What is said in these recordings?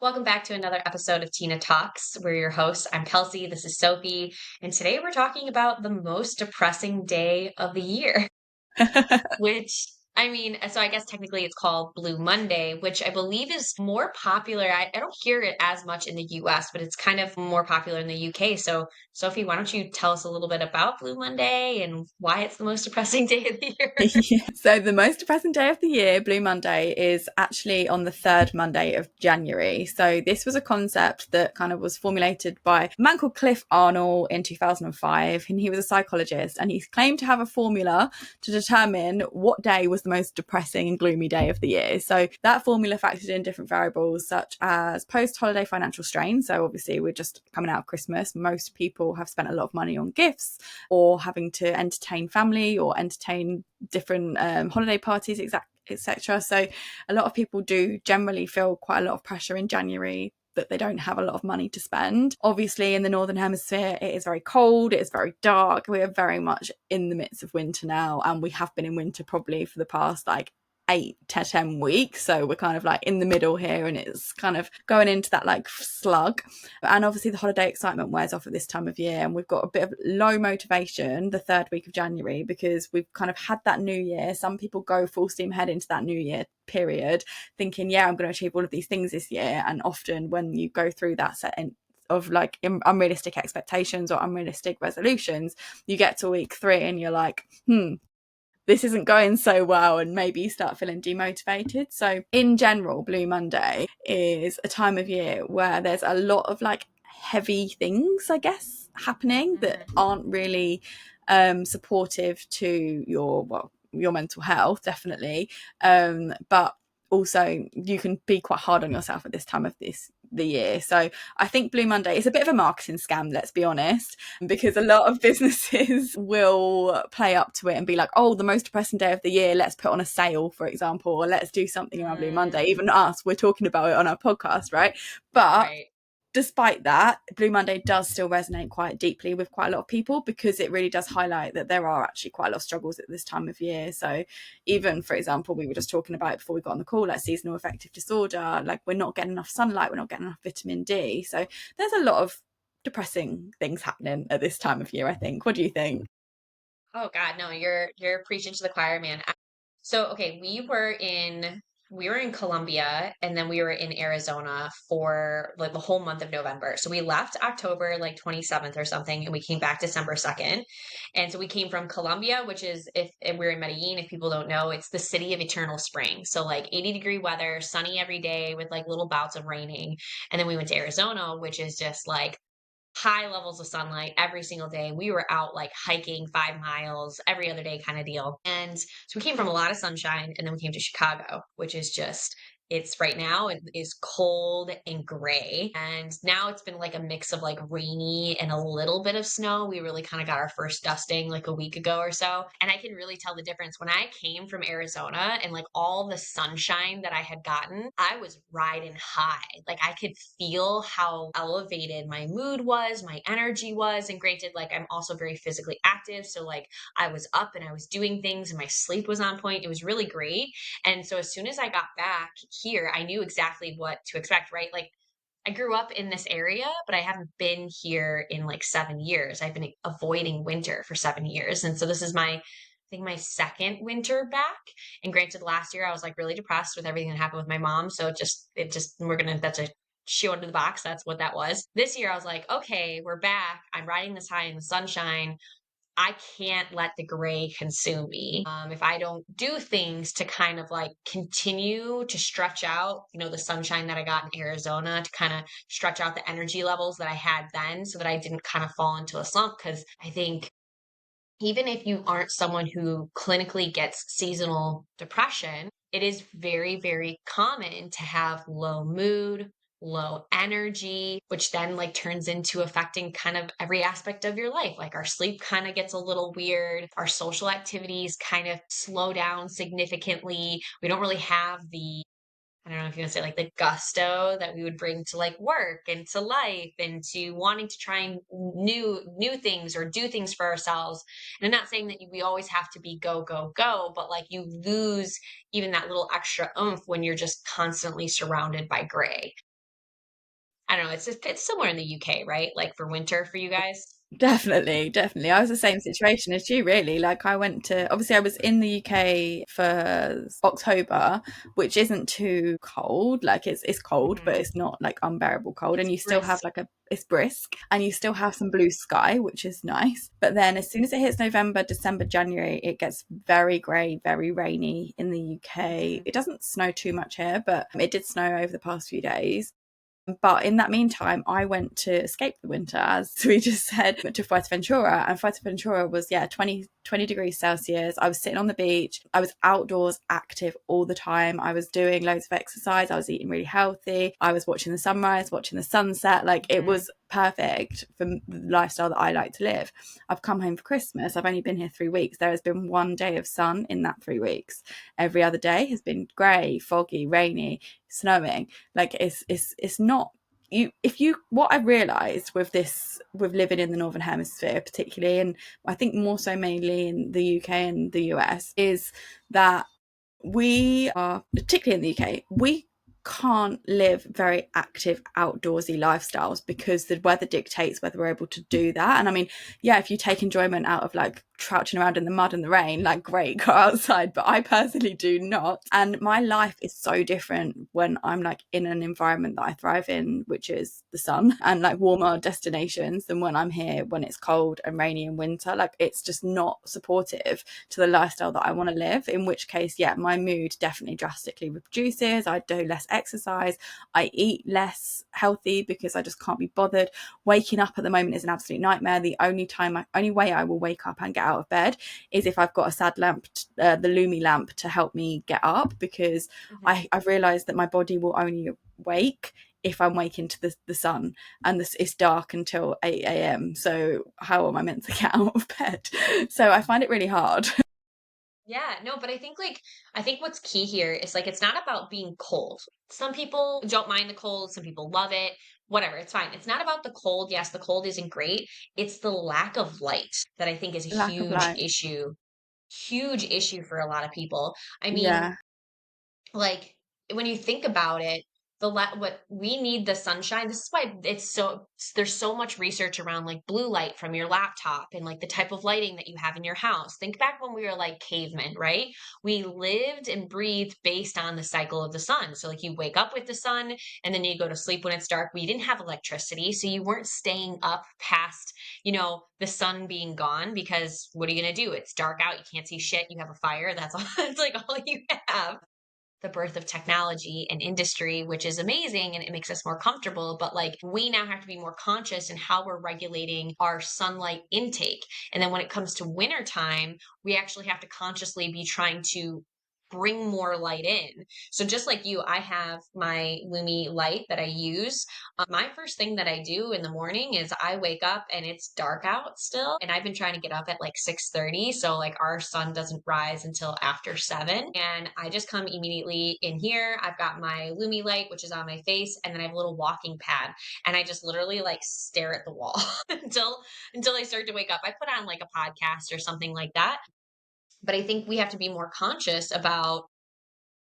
Welcome back to another episode of Tina Talks. We're your hosts. I'm Kelsey. This is Sophie. And today we're talking about the most depressing day of the year, which so I guess technically it's called Blue Monday, which I believe is more popular. I don't hear it as much in the US, but it's kind of more popular in the UK. So, Sophie, why don't you tell us a little bit about Blue Monday and why it's the most depressing day of the year? Yeah. So the most depressing day of the year, Blue Monday, is actually on the third Monday of January. So this was a concept that kind of was formulated by a man called Cliff Arnold in 2005, and he was a psychologist, and he claimed to have a formula to determine what day was the most depressing and gloomy day of the year. So that formula factored in different variables such as post-holiday financial strain. So obviously we're just coming out of Christmas. Most people have spent a lot of money on gifts or having to entertain family or entertain different holiday parties, etc. So a lot of people do generally feel quite a lot of pressure in January that they don't have a lot of money to spend. Obviously, in the Northern Hemisphere, it is very cold, it is very dark. We are very much in the midst of winter now, and we have been in winter probably for the past 8 to 10 weeks. So we're kind of like in the middle here, and it's kind of going into that like slug. And obviously the holiday excitement wears off at this time of year, and we've got a bit of low motivation the third week of January because we've kind of had that new year. Some people go full steam ahead into that new year period thinking, yeah, I'm going to achieve all of these things this year. And often when you go through that setting of like unrealistic expectations or unrealistic resolutions, you get to week 3 and you're like, this isn't going so well, and maybe you start feeling demotivated. So in general, Blue Monday is a time of year where there's a lot of like heavy things, I guess, happening that aren't really supportive to your mental health, definitely, but also you can be quite hard on yourself at this time of the year. So I think Blue Monday is a bit of a marketing scam, let's be honest, because a lot of businesses will play up to it and be like, oh, the most depressing day of the year, let's put on a sale, for example, or let's do something around Blue Monday. Even us, we're talking about it on our podcast, right? But Right. despite that, Blue Monday does still resonate quite deeply with quite a lot of people because it really does highlight that there are actually quite a lot of struggles at this time of year. So even, for example, we were just talking about it before we got on the call, like seasonal affective disorder, like we're not getting enough sunlight, we're not getting enough vitamin D. So there's a lot of depressing things happening at this time of year, I think. What do you think? Oh God, no, you're preaching to the choir, man. So, okay, we were in Colombia and then we were in Arizona for like the whole month of November. So we left October like 27th or something and we came back December 2nd. And so we came from Colombia, which is if we're in Medellin, if people don't know, it's the city of eternal spring. So like 80-degree weather, sunny every day with like little bouts of raining. And then we went to Arizona, which is just like high levels of sunlight every single day. We were out like hiking 5 miles every other day kind of deal. And so we came from a lot of sunshine and then we came to Chicago, which is just it's right now it is cold and gray. And now it's been like a mix of like rainy and a little bit of snow. We really kind of got our first dusting like a week ago or so. And I can really tell the difference when I came from Arizona and like all the sunshine that I had gotten, I was riding high. Like I could feel how elevated my mood was, my energy was. And granted, like I'm also very physically active. So like I was up and I was doing things and my sleep was on point. It was really great. And so as soon as I got back here, I knew exactly what to expect, right? Like I grew up in this area, but I haven't been here in like 7 years. I've been avoiding winter for 7 years. And so this is I think my second winter back. And granted, last year I was like really depressed with everything that happened with my mom. So that's a shoe under the box. That's what that was. This year I was like, okay, we're back. I'm riding this high in the sunshine. I can't let the gray consume me. If I don't do things to kind of like continue to stretch out, the sunshine that I got in Arizona to kind of stretch out the energy levels that I had then so that I didn't kind of fall into a slump. Cause I think even if you aren't someone who clinically gets seasonal depression, it is very, very common to have low mood, low energy, which then like turns into affecting kind of every aspect of your life. Like our sleep kind of gets a little weird. Our social activities kind of slow down significantly. We don't really have the I don't know if you want to say like the gusto that we would bring to like work and to life and to wanting to try and new things or do things for ourselves. And I'm not saying that we always have to be go go go, but like you lose even that little extra oomph when you're just constantly surrounded by gray. I don't know, it's somewhere in the UK, right? Like for winter for you guys? Definitely, definitely. I was the same situation as you, really. Like, I went to, obviously, I was in the UK for October, which isn't too cold. Like, it's cold, but Hmm. it's not like unbearable cold. It's And you still have brisk. like it's brisk, and you still have some blue sky, which is nice. But then as soon as it hits November, December, January, it gets very grey, very rainy in the UK. Hmm. It doesn't snow too much here, but it did snow over the past few days. But in that meantime, I went to escape the winter, as we just said, to Fuerteventura. And Fuerteventura was, yeah, 20 degrees Celsius. I was sitting on the beach. I was outdoors active all the time. I was doing loads of exercise. I was eating really healthy. I was watching the sunrise, watching the sunset. Like, it Hmm. was perfect for the lifestyle that I like to live. I've come home for Christmas. I've only been here 3 weeks. There has been one day of sun in that 3 weeks. Every other day has been grey, foggy, rainy, snowing. Like, it's not, you, if you, what I realized with this, with living in the northern hemisphere particularly, and I think more so mainly in the UK and the US, is that we are, particularly in the UK, we can't live very active outdoorsy lifestyles because the weather dictates whether we're able to do that. And I mean, yeah, if you take enjoyment out of like crouching around in the mud and the rain, like, great, go outside, but I personally do not. And my life is so different when I'm like in an environment that I thrive in, which is the sun and like warmer destinations, than when I'm here when it's cold and rainy in winter. Like, it's just not supportive to the lifestyle that I want to live, in which case, yeah, my mood definitely drastically reduces. I do less exercise. I eat less healthy because I just can't be bothered. Waking up at the moment is an absolute nightmare. The only way I will wake up and get out of bed is if I've got a sad lamp, the Lumi lamp, to help me get up, because Hmm. I've realised that my body will only wake if I'm waking to the sun, and it's dark until 8 a.m. So how am I meant to get out of bed? So I find it really hard. Yeah, no, but I think what's key here is like it's not about being cold. Some people don't mind the cold, some people love it, whatever, it's fine. It's not about the cold. Yes, the cold isn't great. It's the lack of light that I think is a Lack of light. huge issue for a lot of people. I mean, Yeah, like when you think about it, what we need the sunshine. This is why there's so much research around like blue light from your laptop and like the type of lighting that you have in your house. Think back when we were like cavemen, right? We lived and breathed based on the cycle of the sun. So like you wake up with the sun and then you go to sleep when it's dark. We didn't have electricity, so you weren't staying up past, the sun being gone, because what are you going to do? It's dark out, you can't see shit, you have a fire, that's all. It's like all you have. The birth of technology and industry, which is amazing and it makes us more comfortable. But like we now have to be more conscious in how we're regulating our sunlight intake. And then when it comes to wintertime, we actually have to consciously be trying to bring more light in. So just like you, I have my Lumi light that I use. My first thing that I do in the morning is I wake up and it's dark out still, and I've been trying to get up at like 6:30, so like our sun doesn't rise until after 7, and I just come immediately in here. I've got my Lumi light, which is on my face, and then I have a little walking pad, and I just literally like stare at the wall until I start to wake up. I put on like a podcast or something like that. But I think we have to be more conscious about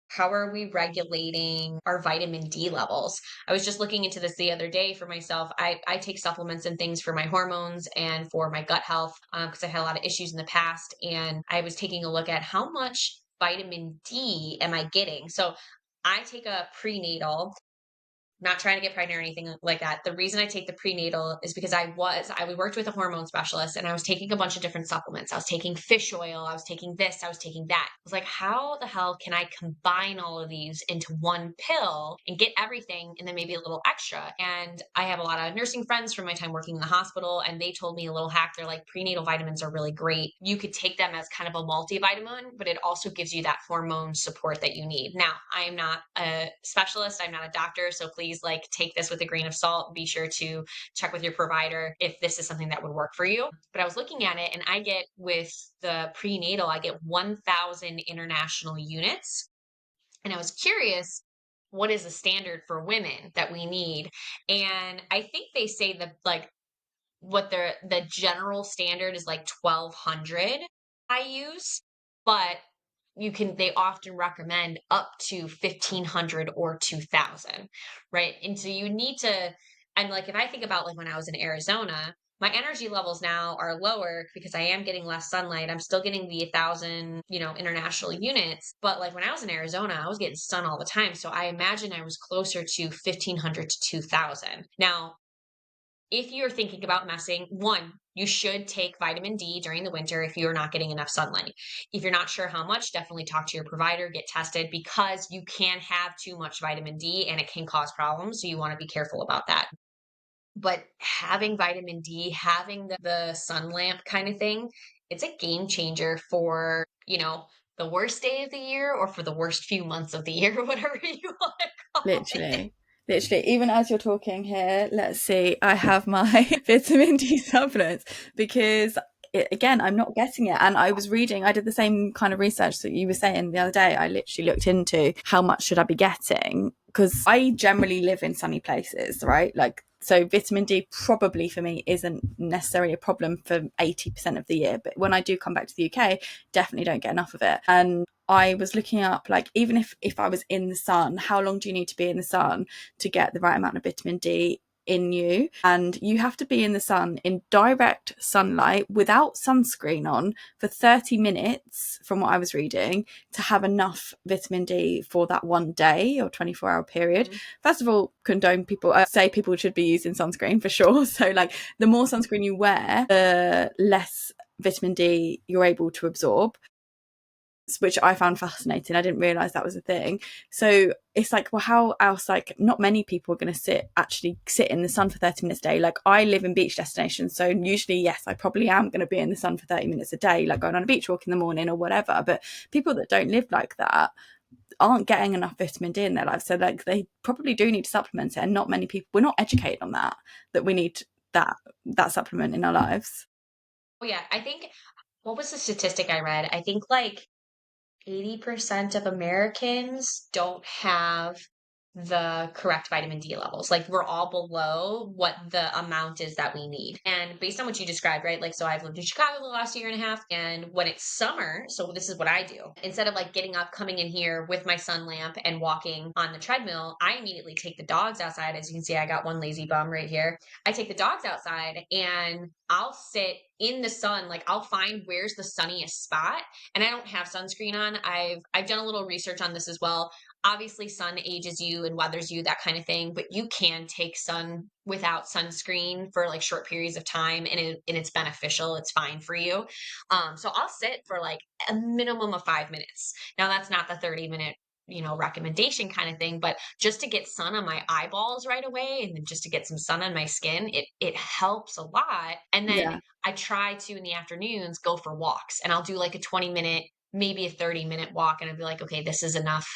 how are we regulating our vitamin D levels? I was just looking into this the other day for myself. I take supplements and things for my hormones and for my gut health, because I had a lot of issues in the past. And I was taking a look at how much vitamin D am I getting. So I take a prenatal, not trying to get pregnant or anything like that. The reason I take the prenatal is because we worked with a hormone specialist and I was taking a bunch of different supplements. I was taking fish oil, I was taking this, I was taking that. I was like, how the hell can I combine all of these into one pill and get everything and then maybe a little extra? And I have a lot of nursing friends from my time working in the hospital, and they told me a little hack. They're like, prenatal vitamins are really great. You could take them as kind of a multivitamin, but it also gives you that hormone support that you need. Now, I am not a specialist, I'm not a doctor, so please like take this with a grain of salt. Be sure to check with your provider if this is something that would work for you. But I was looking at it, and I get, with the prenatal, I get 1,000 international units. And I was curious, what is the standard for women that we need? And I think they say that like what the general standard is like 1,200 I use, but they often recommend up to 1,500 or 2,000, right? And so you need to, and like if I think about like when I was in Arizona, my energy levels now are lower because I am getting less sunlight. I'm still getting the 1,000, international units, but like when I was in Arizona, I was getting sun all the time. So I imagine I was closer to 1,500 to 2,000. Now, if you're thinking about messing, one, you should take vitamin D during the winter if you're not getting enough sunlight. If you're not sure how much, definitely talk to your provider, get tested, because you can have too much vitamin D and it can cause problems. So you want to be careful about that. But having vitamin D, having the sun lamp kind of thing, it's a game changer for, the worst day of the year or for the worst few months of the year, whatever you want to call it. Literally. Literally, even as you're talking here, let's see, I have my vitamin D supplements because again, I'm not getting it. And I was reading, I did the same kind of research that you were saying the other day. I literally looked into how much should I be getting, because I generally live in sunny places, right? Like, so vitamin D probably for me isn't necessarily a problem for 80% of the year. But when I do come back to the UK, definitely don't get enough of it. And I was looking up, like, even if I was in the sun, how long do you need to be in the sun to get the right amount of vitamin D in you? And you have to be in the sun, in direct sunlight without sunscreen on, for 30 minutes, from what I was reading, to have enough vitamin D for that one day or 24-hour period. Mhm. First of all, condone people, say people should be using sunscreen for sure. So like the more sunscreen you wear, the less vitamin D you're able to absorb, which I found fascinating. I didn't realize that was a thing. So it's like, well, how else? Like, not many people are going to actually sit in the sun for 30 minutes a day. Like, I live in beach destinations, so usually, yes, I probably am going to be in the sun for 30 minutes a day, like going on a beach walk in the morning or whatever. But people that don't live like that aren't getting enough vitamin D in their life. So like, they probably do need to supplement it, and not many people, we're not educated on that we need that supplement in our lives. Oh yeah, I think, what was the statistic I read? I think like 80% of Americans don't have the correct vitamin D levels. Like we're all below what the amount is that we need. And based on what you described, right? Like, so I've lived in Chicago the last year and a half. And when it's summer, so this is what I do. Instead of like getting up, coming in here with my sun lamp and walking on the treadmill, I immediately take the dogs outside. As you can see, I got one lazy bum right here. I take the dogs outside and I'll sit in the sun. Like I'll find where's the sunniest spot, and I don't have sunscreen on. I've done a little research on this as well. Obviously, sun ages you and weathers you, that kind of thing, but you can take sun without sunscreen for like short periods of time, and it's beneficial. It's fine for you. So I'll sit for like a minimum of 5 minutes. Now that's not the 30-minute recommendation kind of thing, but just to get sun on my eyeballs right away, and then just to get some sun on my skin, it helps a lot. And then Yeah, I try to, in the afternoons, go for walks, and I'll do like a 20-minute, maybe a 30-minute walk, and I'll be like, okay, this is enough.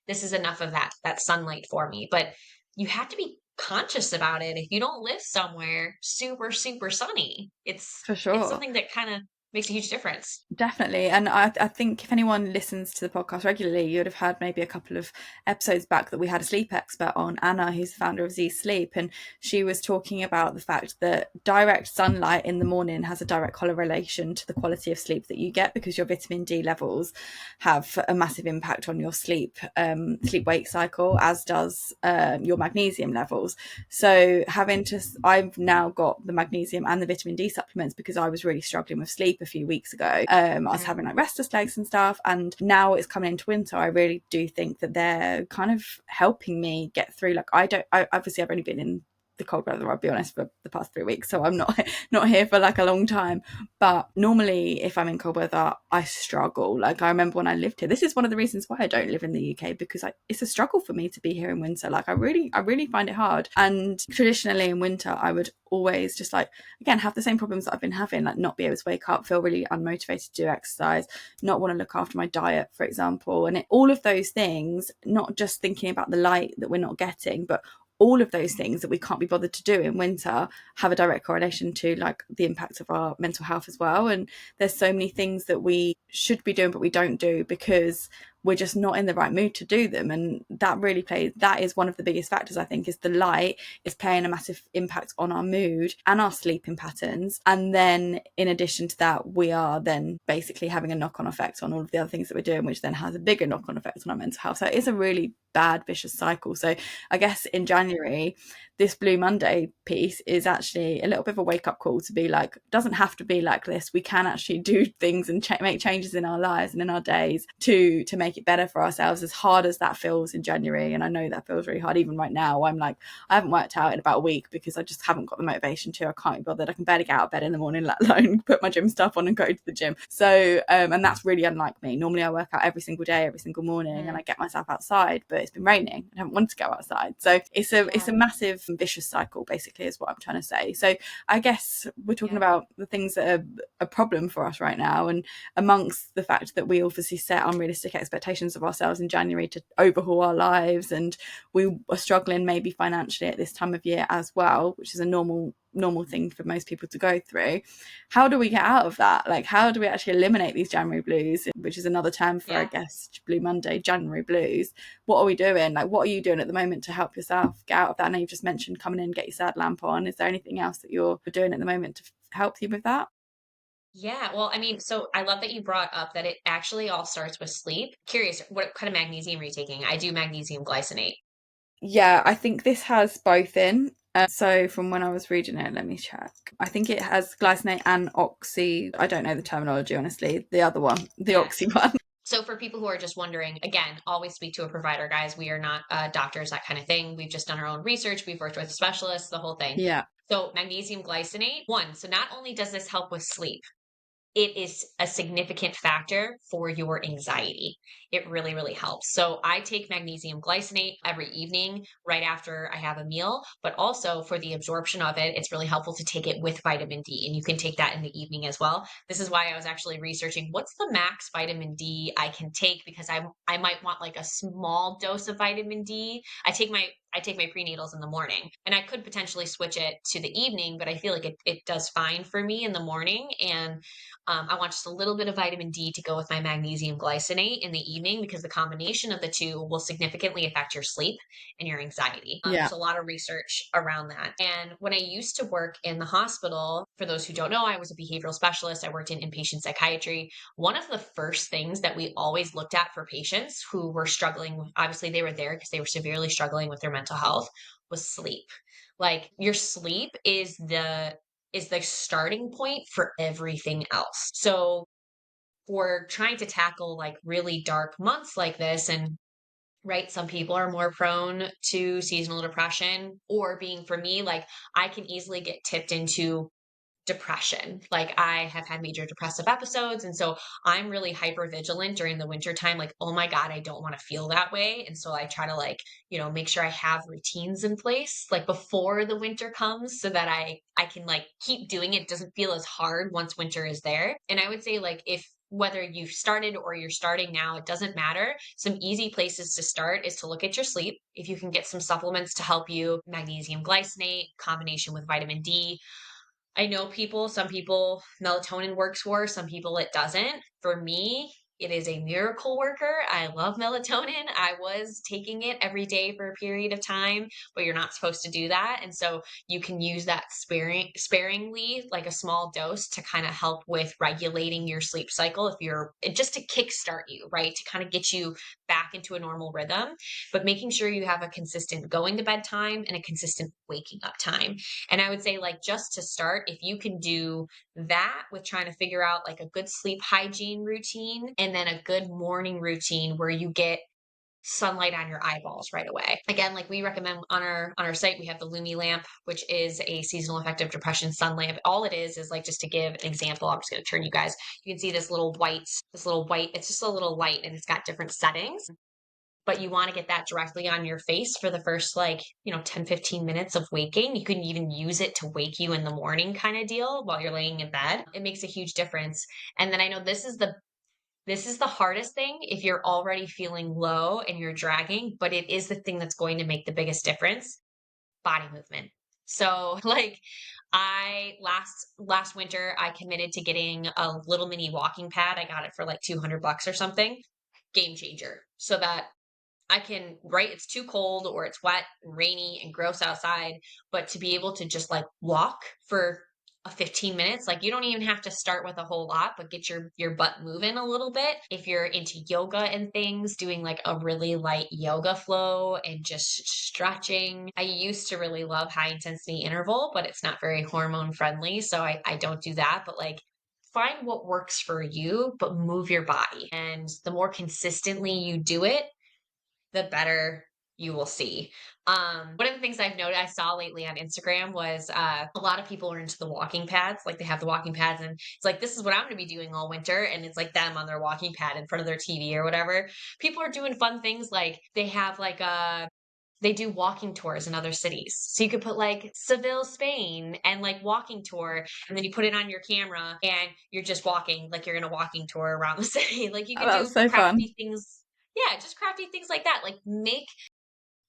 This is enough of that sunlight for me. But you have to be conscious about it. If you don't live somewhere super, super sunny, for it's sure. something that kind of makes a huge difference. Definitely. And I think if anyone listens to the podcast regularly, you would have had maybe a couple of episodes back that we had a sleep expert on, Anna, who's the founder of Z Sleep. And she was talking about the fact that direct sunlight in the morning has a direct correlation to the quality of sleep that you get, because your vitamin D levels have a massive impact on your sleep wake cycle, as does your magnesium levels. So I've now got the magnesium and the vitamin D supplements because I was really struggling with sleep a few weeks ago. I was having like restless legs and stuff, and now it's coming into winter, I really do think that they're kind of helping me get through. Like, obviously I've only been in the cold weather, I'll be honest, for the past 3 weeks, so I'm not here for like a long time. But normally if I'm in cold weather, I struggle. Like, I remember when I lived here, this is one of the reasons why I don't live in the UK, because it's a struggle for me to be here in winter. Like, I really find it hard. And traditionally in winter, I would always just, like, again, have the same problems that I've been having, like not be able to wake up, feel really unmotivated to do exercise, not want to look after my diet, for example. And all of those things, not just thinking about the light that we're not getting, but all of those things that we can't be bothered to do in winter, have a direct correlation to like the impact of our mental health as well. And there's so many things that we should be doing but we don't do because we're just not in the right mood to do them. And that is one of the biggest factors, I think, is the light is playing a massive impact on our mood and our sleeping patterns. And then in addition to that, we are then basically having a knock-on effect on all of the other things that we're doing, which then has a bigger knock-on effect on our mental health. So it's a really bad vicious cycle. So I guess in January, this Blue Monday piece is actually a little bit of a wake-up call to be like, doesn't have to be like this. We can actually do things and make changes in our lives and in our days to make it better for ourselves, as hard as that feels in January. And I know that feels really hard. Even right now, I'm like, I haven't worked out in about a week because I just haven't got the motivation to. I can't be bothered. I can barely get out of bed in the morning, let alone put my gym stuff on and go to the gym. So and that's really unlike me. Normally I work out every single day, every single morning, and I get myself outside, but it's been raining. I haven't wanted to go outside. So it's a massive vicious cycle, basically, is what I'm trying to say. So I guess we're talking about the things that are a problem for us right now, and amongst the fact that we obviously set unrealistic expectations of ourselves in January to overhaul our lives, and we are struggling maybe financially at this time of year as well, which is a normal thing for most people to go through. How do we get out of that? Like, how do we actually eliminate these January blues, which is another term for, I guess, Blue Monday, January blues? What are we doing? Like, what are you doing at the moment to help yourself get out of that? I know you've just mentioned coming in, get your sad lamp on. Is there anything else that you're doing at the moment to help you with that? Yeah, well, I mean, so I love that you brought up that it actually all starts with sleep. Curious, what kind of magnesium are you taking? I do magnesium glycinate. Yeah, I think this has both in. So from when I was reading it, let me check. I think it has glycinate and oxy. I don't know the terminology, honestly. The other one, the Yeah. oxy one. So for people who are just wondering, again, always speak to a provider, guys. We are not doctors, that kind of thing. We've just done our own research. We've worked with specialists, the whole thing. Yeah, So magnesium glycinate, one, so not only does this help with sleep, it is a significant factor for your anxiety. It really, really helps. So I take magnesium glycinate every evening right after I have a meal, but also for the absorption of it, it's really helpful to take it with vitamin D, and you can take that in the evening as well. This is why I was actually researching what's the max vitamin D I can take, because I might want like a small dose of vitamin D. I take my prenatals in the morning, and I could potentially switch it to the evening, but I feel like it does fine for me in the morning. And I want just a little bit of vitamin D to go with my magnesium glycinate in the evening, because the combination of the two will significantly affect your sleep and your anxiety. yeah, There's a lot of research around that. And when I used to work in the hospital, for those who don't know, I was a behavioral specialist. I worked in inpatient psychiatry. One of the first things that we always looked at for patients who were struggling, obviously they were there because they were severely struggling with their mental health, was sleep. Like, your sleep is the starting point for everything else. So for trying to tackle like really dark months like this, and right, some people are more prone to seasonal depression, or being, for me, like, I can easily get tipped into depression. Like, I have had major depressive episodes. And so I'm really hyper vigilant during the winter time. Like, oh my God, I don't want to feel that way. And so I try to, like, make sure I have routines in place like before the winter comes, so that I can like keep doing it. It doesn't feel as hard once winter is there. And I would say, like, if whether you've started or you're starting now, it doesn't matter. Some easy places to start is to look at your sleep. If you can get some supplements to help you, magnesium glycinate, combination with vitamin D. I know some people melatonin works for, some people it doesn't. For me, it is a miracle worker. I love melatonin. I was taking it every day for a period of time, but you're not supposed to do that. And so you can use that sparingly, like a small dose, to kind of help with regulating your sleep cycle, if you're just to kickstart you, right? To kind of get you back into a normal rhythm, but making sure you have a consistent going to bed time and a consistent waking up time. And I would say, like, just to start, if you can do that with trying to figure out like a good sleep hygiene routine, and then a good morning routine where you get sunlight on your eyeballs right away. Again, like, we recommend on our site, we have the Lumi lamp, which is a seasonal affective depression sun lamp. All it is like, just to give an example, I'm just going to turn you guys. You can see this little white, it's just a little light, and it's got different settings, but you want to get that directly on your face for the first, like, 10-15 minutes of waking. You can even use it to wake you in the morning, kind of deal, while you're laying in bed. It makes a huge difference. And then I know this is the hardest thing if you're already feeling low and you're dragging, but it is the thing that's going to make the biggest difference: body movement. So like I last winter I committed to getting a little mini walking pad. I got it for like 200 bucks or something. Game changer. So that I can, right? It's too cold or it's wet, rainy, and gross outside, but to be able to just like walk for a 15 minutes, like you don't even have to start with a whole lot, but get your butt moving a little bit. If you're into yoga and things, doing like a really light yoga flow and just stretching. I used to really love high intensity interval, but it's not very hormone friendly, so I don't do that. But like find what works for you, but move your body. And the more consistently you do it, the better you will see. One of the things I saw lately on Instagram was a lot of people are into the walking pads. Like they have the walking pads, and it's like, this is what I'm going to be doing all winter. And it's like them on their walking pad in front of their TV or whatever. People are doing fun things like they have like they do walking tours in other cities. So you could put like Seville, Spain and like walking tour, and then you put it on your camera and you're just walking like you're in a walking tour around the city. Like you Oh, could do that's so fun. crafty things. Yeah, just crafty things like that. Like make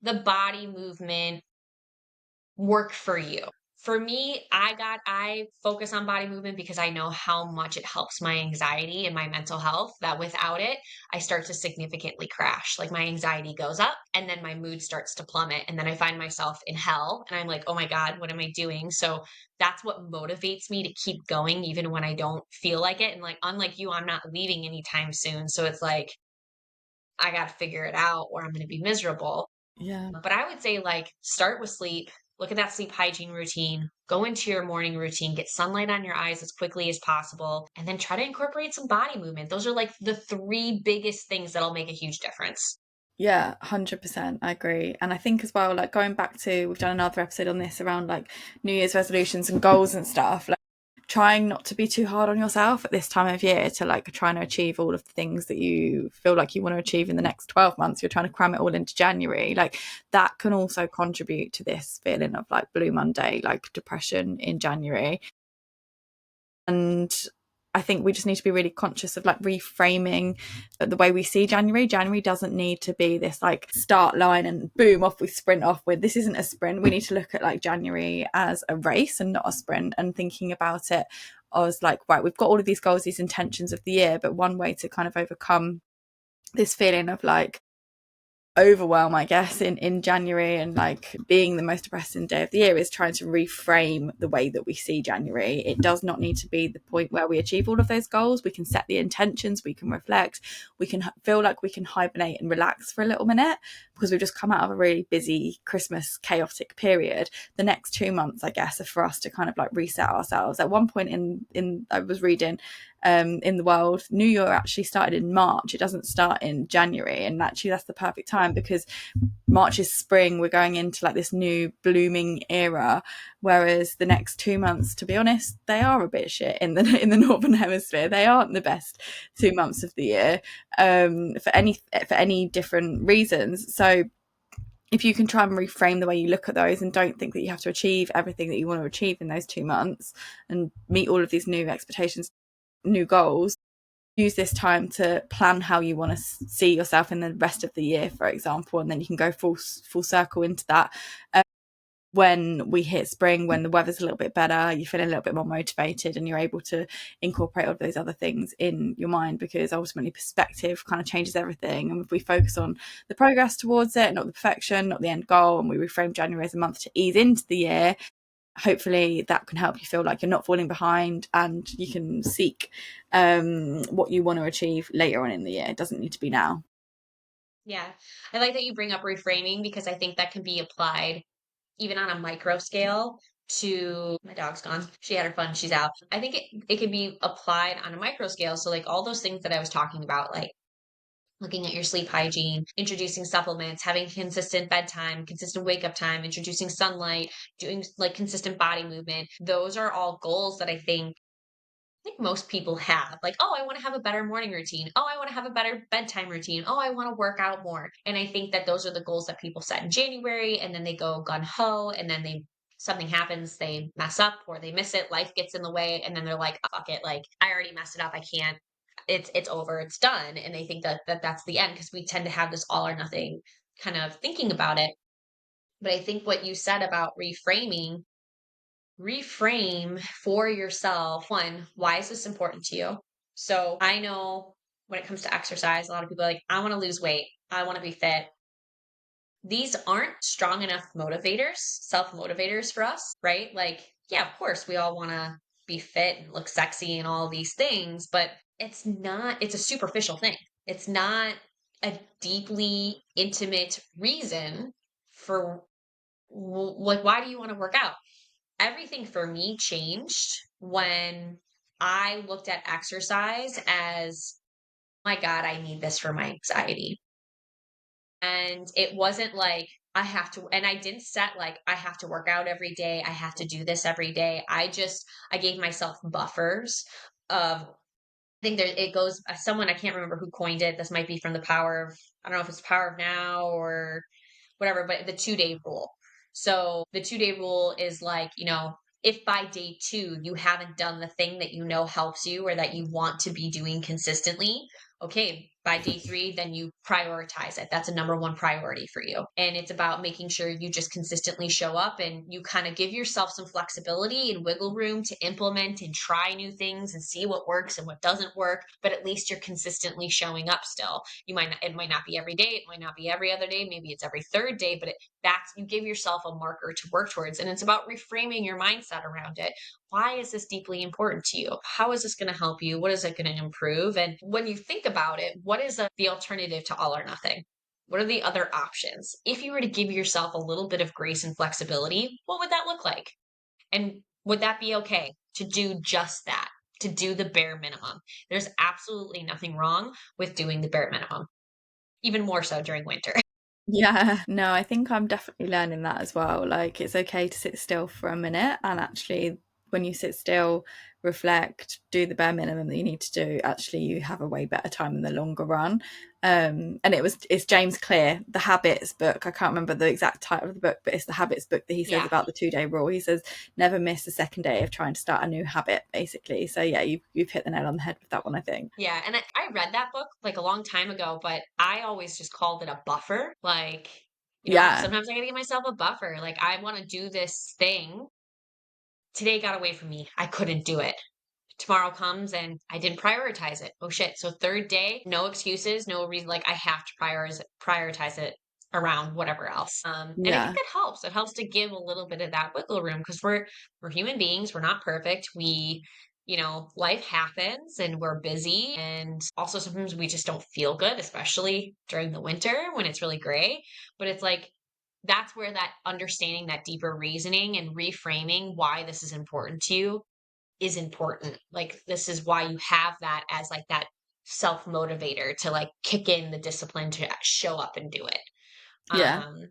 the body movement work for you. For me, I focus on body movement because I know how much it helps my anxiety and my mental health, that without it, I start to significantly crash. Like my anxiety goes up and then my mood starts to plummet and then I find myself in hell and I'm like, "Oh my God, what am I doing?" So that's what motivates me to keep going even when I don't feel like it. And like unlike you, I'm not leaving anytime soon. So it's like I got to figure it out or I'm going to be miserable. Yeah. But I would say, like, start with sleep, look at that sleep hygiene routine, go into your morning routine, get sunlight on your eyes as quickly as possible, and then try to incorporate some body movement. Those are like the three biggest things that'll make a huge difference. Yeah, 100%. I agree. And I think as well, like going back to, we've done another episode on this around like New Year's resolutions and goals and stuff, like trying not to be too hard on yourself at this time of year to like trying to achieve all of the things that you feel like you want to achieve in the next 12 months. You're trying to cram it all into January. Like that can also contribute to this feeling of like Blue Monday, like depression in January. And I think we just need to be really conscious of like reframing the way we see January. January doesn't need to be this like start line and boom off we sprint off with. This isn't a sprint. We need to look at like January as a race and not a sprint, and thinking about it as like, right, we've got all of these goals, these intentions of the year, but one way to kind of overcome this feeling of like overwhelm, I guess, in January and like being the most depressing day of the year is trying to reframe the way that we see January. It does not need to be the point where we achieve all of those goals. We can set the intentions, we can reflect, we can feel like we can hibernate and relax for a little minute because we've just come out of a really busy Christmas chaotic period. The next 2 months, I guess, are for us to kind of like reset ourselves. At one point in I was reading in the world, New Year actually started in March. It doesn't start in January, and actually that's the perfect time because March is spring. We're going into like this new blooming era, whereas the next 2 months, to be honest, they are a bit shit in the northern hemisphere. They aren't the best 2 months of the year for any different reasons. So if you can try and reframe the way you look at those and don't think that you have to achieve everything that you want to achieve in those 2 months and meet all of these new expectations, new goals, use this time to plan how you want to see yourself in the rest of the year, for example, and then you can go full circle into that when we hit spring, when the weather's a little bit better, you feel a little bit more motivated and you're able to incorporate all of those other things in your mind, because ultimately perspective kind of changes everything. And if we focus on the progress towards it, not the perfection, not the end goal, and we reframe January as a month to ease into the year, hopefully that can help you feel like you're not falling behind and you can seek what you want to achieve later on in the year. It doesn't need to be now. Yeah. I like that you bring up reframing because I think that can be applied even on a micro scale to my dog's gone. She had her fun, she's out. I think it can be applied on a micro scale. So like all those things that I was talking about, like looking at your sleep hygiene, introducing supplements, having consistent bedtime, consistent wake up time, introducing sunlight, doing like consistent body movement. Those are all goals that I think most people have. Like, oh, I want to have a better morning routine. Oh, I want to have a better bedtime routine. Oh, I want to work out more. And I think that those are the goals that people set in January and then they go gun ho and then they something happens, they mess up or they miss it, life gets in the way and then they're like, "Oh, fuck it, like I already messed it up. I can't. It's over. It's done." And they think that that's the end because we tend to have this all or nothing kind of thinking about it. But I think what you said about reframing reframe for yourself. One, why is this important to you? So I know when it comes to exercise, a lot of people are like, I want to lose weight. I want to be fit. These aren't strong enough motivators, self motivators for us, right? Like, yeah, of course, we all want to be fit and look sexy and all these things, but it's a superficial thing. It's not a deeply intimate reason for like, why do you want to work out? Everything for me changed when I looked at exercise as, my God, I need this for my anxiety. And it wasn't like I have to, and I didn't set like I have to work out every day. I have to do this every day. I gave myself buffers of, I think there, it goes, someone, I can't remember who coined it. This might be from the power of, I don't know if it's power of now or whatever, but the 2 day rule. So the 2 day rule is like, if by day two you haven't done the thing that you know helps you or that you want to be doing consistently, okay, by day three, then you prioritize it. That's a number one priority for you. And it's about making sure you just consistently show up and you kind of give yourself some flexibility and wiggle room to implement and try new things and see what works and what doesn't work. But at least you're consistently showing up still. It might not be every day, it might not be every other day, maybe it's every third day, but that's, you give yourself a marker to work towards. And it's about reframing your mindset around it. Why is this deeply important to you? How is this going to help you? What is it going to improve? And when you think about it, what is the alternative to all or nothing? What are the other options? If you were to give yourself a little bit of grace and flexibility, what would that look like? And would that be okay to do just that, to do the bare minimum? There's absolutely nothing wrong with doing the bare minimum, even more so during winter. Yeah, no, I think I'm definitely learning that as well. Like, it's okay to sit still for a minute, and actually, when you sit still, reflect, do the bare minimum that you need to do, actually, you have a way better time in the longer run. And it's James Clear, The Habits book. I can't remember the exact title of the book, but it's the Habits book that he says Yeah. about the 2 day rule. He says, never miss a second day of trying to start a new habit, basically. So yeah, you've hit the nail on the head with that one, I think. Yeah, and I read that book like a long time ago, but I always just called it a buffer. Like, Yeah, sometimes I gotta give myself a buffer. Like, I want to do this thing. Today got away from me. I couldn't do it. Tomorrow comes and I didn't prioritize it. Oh shit. So third day, no excuses, no reason. Like, I have to prioritize it around whatever else. And I think yeah, that helps. It helps to give a little bit of that wiggle room because we're human beings. We're not perfect. Life happens and we're busy. And also sometimes we just don't feel good, especially during the winter when it's really gray. But it's like, that's where that understanding, that deeper reasoning and reframing why this is important to you is important. Like, this is why you have that as like that self motivator to like kick in the discipline to show up and do it. yeah, Um,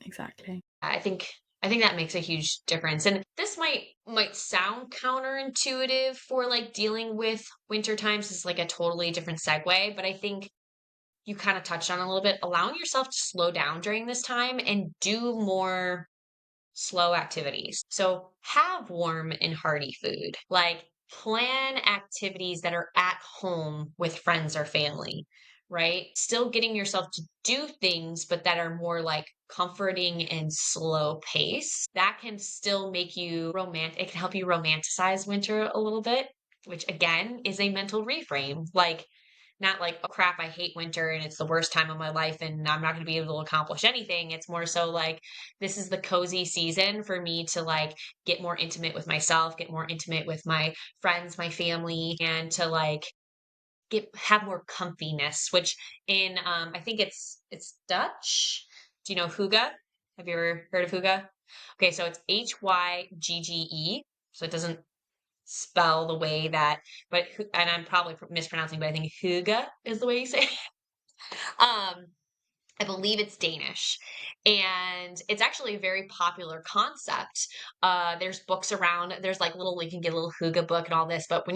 exactly. I think I think that makes a huge difference. And this might sound counterintuitive for like dealing with winter times. It's like a totally different segue, but I think you kind of touched on a little bit, allowing yourself to slow down during this time and do more slow activities. So have warm and hearty food. Like, plan activities that are at home with friends or family, right? Still getting yourself to do things, but that are more like comforting and slow pace. That can still make you romantic. It can help you romanticize winter a little bit, which again is a mental reframe. Like, not like, oh crap, I hate winter and it's the worst time of my life and I'm not going to be able to accomplish anything. It's more so like, this is the cozy season for me to like get more intimate with myself, get more intimate with my friends, my family, and to like have more comfiness, which in I think it's Dutch. Do you know hygge? Have you ever heard of hygge? Okay, so it's Hygge. So it doesn't spell the way that, but and I'm probably mispronouncing, but I think hygge is the way you say it. Um, I believe it's Danish. And it's actually a very popular concept. There's books around, there's like you can get a little hygge book and all this. But when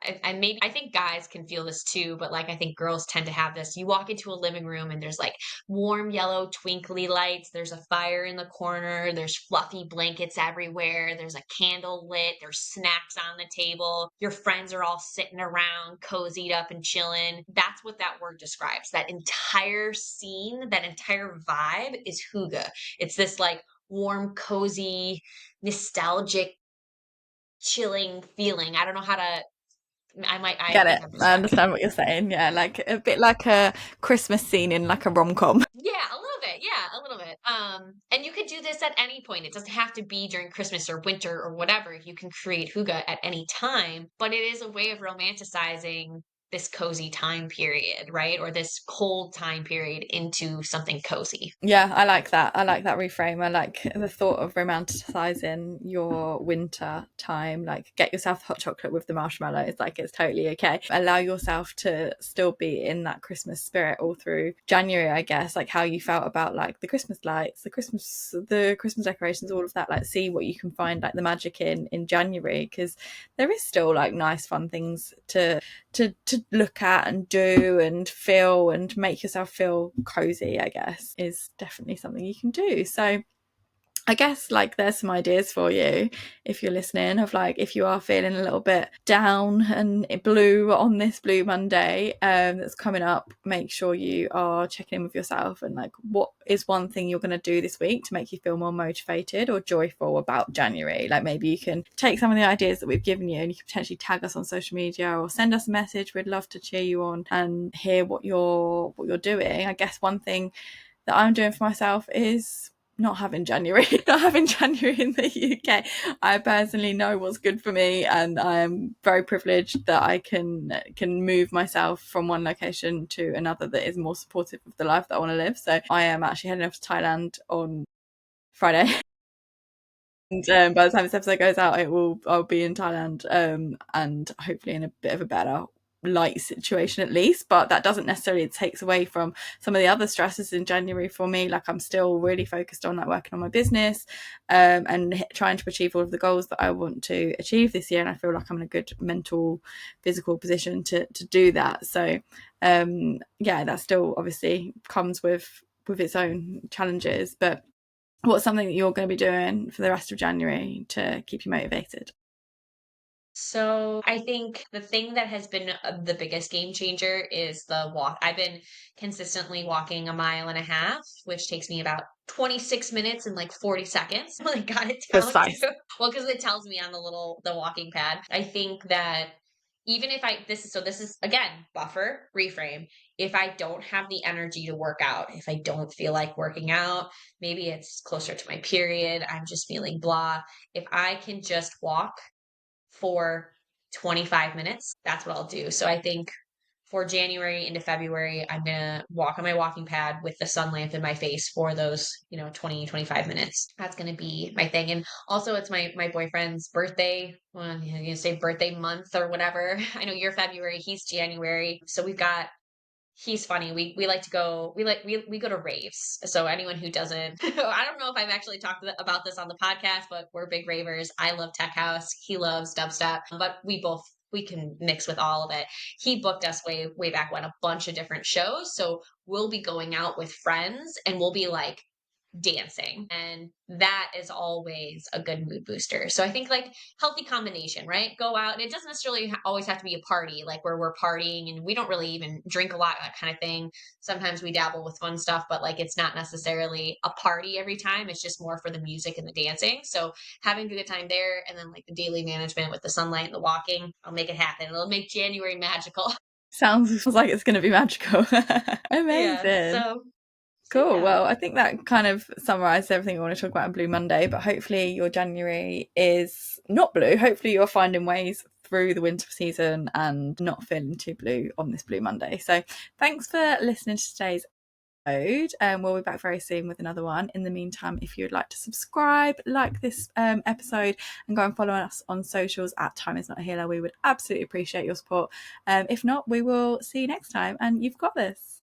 I think guys can feel this too, but like I think girls tend to have this. You walk into a living room and there's like warm yellow twinkly lights. There's a fire in the corner. There's fluffy blankets everywhere. There's a candle lit. There's snacks on the table. Your friends are all sitting around, cozied up and chilling. That's what that word describes. That entire scene, that entire vibe is hygge. It's this like warm, cozy, nostalgic chilling feeling. I don't know how to, I Get think it? I'm I describing it. understand what you're saying. Yeah, like a bit like a Christmas scene in like a rom-com. Yeah, a little bit. Yeah, a little bit. And you could do this at any point. It doesn't have to be during Christmas or winter or whatever. You can create hygge at any time, but it is a way of romanticizing this cozy time period, right? Or this cold time period into something cozy. Yeah, I like that. I like that reframe. I like the thought of romanticizing your winter time. Like, get yourself hot chocolate with the marshmallows. Like, it's totally okay. Allow yourself to still be in that Christmas spirit all through January, I guess. Like, how you felt about like the Christmas lights, the Christmas decorations, all of that. Like, see what you can find like the magic in January, because there is still like nice, fun things to look at and do and feel and make yourself feel cozy, I guess, is definitely something you can do. So I guess like there's some ideas for you if you're listening, of like, if you are feeling a little bit down and blue on this Blue Monday that's coming up, make sure you are checking in with yourself and like, what is one thing you're going to do this week to make you feel more motivated or joyful about January? Like, maybe you can take some of the ideas that we've given you and you can potentially tag us on social media or send us a message. We'd love to cheer you on and hear what you're doing. I guess one thing that I'm doing for myself is not having January, not having January in the UK. I personally know what's good for me, and I am very privileged that I can move myself from one location to another that is more supportive of the life that I want to live. So I am actually heading off to Thailand on Friday. And by the time this episode goes out, I'll be in Thailand, and hopefully in a bit of a better light situation at least. But that doesn't necessarily takes away from some of the other stresses in January for me. Like, I'm still really focused on like working on my business, and trying to achieve all of the goals that I want to achieve this year. And I feel like I'm in a good mental, physical position to do that. So yeah, that still obviously comes with its own challenges, but what's something that you're going to be doing for the rest of January to keep you motivated? So I think the thing that has been the biggest game changer is the walk. I've been consistently walking a mile and a half, which takes me about 26 minutes and like 40 seconds. I got it down Precise. to, well, because it tells me on the walking pad. I think that even if this is again, buffer, reframe. If I don't have the energy to work out, if I don't feel like working out, maybe it's closer to my period, I'm just feeling blah. If I can just walk for 25 minutes. That's what I'll do. So I think for January into February, I'm going to walk on my walking pad with the sun lamp in my face for those, 20, 25 minutes. That's going to be my thing. And also it's my boyfriend's birthday. Well, you know, you say birthday month or whatever. I know you're February, he's January. So we've got he's funny. We like to go. We go to raves. So anyone who doesn't, I don't know if I've actually talked about this on the podcast, but we're big ravers. I love tech house. He loves dubstep, but we can mix with all of it. He booked us way back when, a bunch of different shows. So we'll be going out with friends and we'll be like dancing, and that is always a good mood booster. So I think like healthy combination, right? Go out, and it doesn't necessarily always have to be a party like where we're partying and we don't really even drink a lot, that kind of thing. Sometimes we dabble with fun stuff, but like it's not necessarily a party every time. It's just more for the music and the dancing. So having a good time there, and then like the daily management with the sunlight and the walking, I'll make it happen. It'll make January magical. Sounds like it's going to be magical. Yeah, Amazing. so Cool. yeah. Well, I think that kind of summarized everything I want to talk about on Blue Monday, but hopefully your January is not blue. Hopefully you're finding ways through the winter season and not feeling too blue on this Blue Monday. So thanks for listening to today's episode. We'll be back very soon with another one. In the meantime, if you would like to subscribe, like this episode, and go and follow us on socials at Time Is Not a Healer, we would absolutely appreciate your support. If not, we will see you next time, and you've got this.